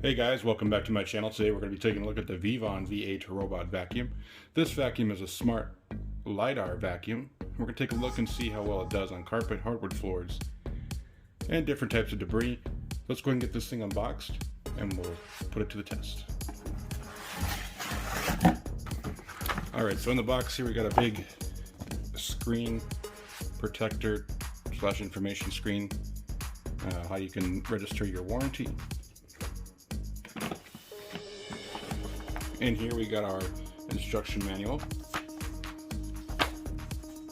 Hey guys, welcome back to my channel. Today we're going to be taking a look at the Veavon V8 robot vacuum. This vacuum is a smart LiDAR vacuum. We're going to take a look and see how well it does on carpet, hardwood floors, and different types of debris. Let's go ahead and get this thing unboxed and we'll put it to the test. Alright, so in the box here we got a big screen protector / information screen, how you can register your warranty. And here we got our instruction manual.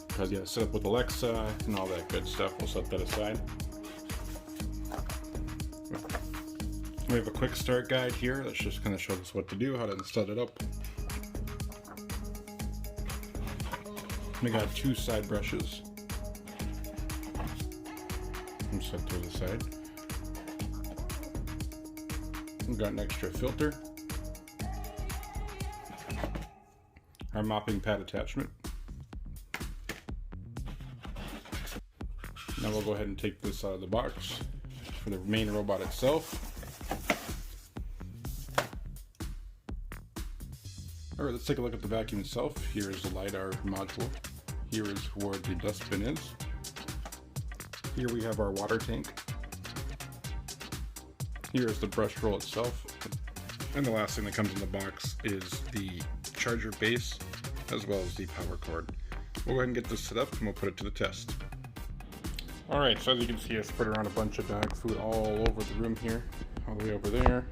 Because you gotta set up with Alexa and all that good stuff. We'll set that aside. We have a quick start guide here. That's just gonna show us what to do, how to set it up. We got 2 side brushes. I'm set to the side. We got an extra filter. Our mopping pad attachment. Now we'll go ahead and take this out of the box for the main robot itself. Alright, let's take a look at the vacuum itself. Here is the LiDAR module. Here is where the dustbin is. Here we have our water tank. Here is the brush roll itself. And the last thing that comes in the box is the charger base as well as the power cord. We'll go ahead and get this set up and we'll put it to the test. Alright, so as you can see, I spread around a bunch of dog food all over the room here, all the way over there,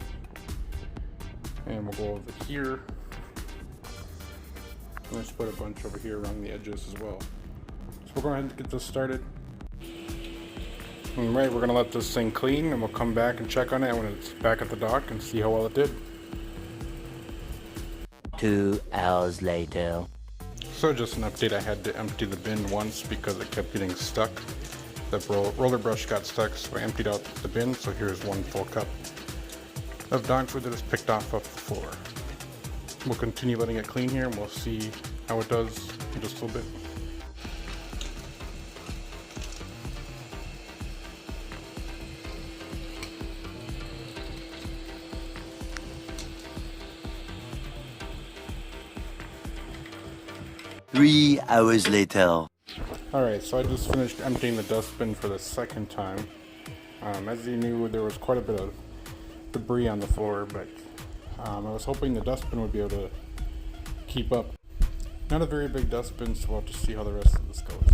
and we'll go over here, and I spread a bunch over here around the edges as well. So we'll go ahead and get this started. Alright, we're going to let this thing clean and we'll come back and check on it when it's back at the dock and see how well it did. 2 hours later. So just an update, I had to empty the bin once because it kept getting stuck. The roller brush got stuck, so I emptied out the bin. So here's 1 full cup of dog food that is picked off the floor. We'll continue letting it clean here and we'll see how it does in just a little bit. Three hours later. Alright, so I just finished emptying the dustbin for the second time. As you knew, there was quite a bit of debris on the floor, but I was hoping the dustbin would be able to keep up. Not a very big dustbin, so we'll have to see how the rest of this goes.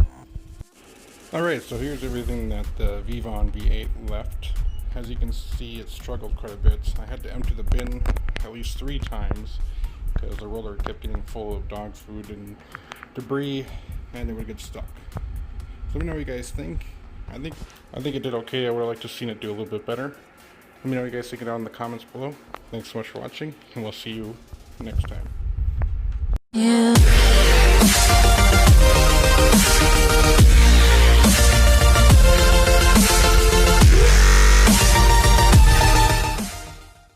Alright, so here's everything that the Veavon V8 left. As you can see, it struggled quite a bit. I had to empty the bin at least 3 times because the roller kept getting full of dog food and debris, and it would get stuck. So let me know what you guys think. I think it did okay. I would have liked to have seen it do a little bit better. Let me know what you guys think down in the comments below. Thanks so much for watching, and we'll see you next time.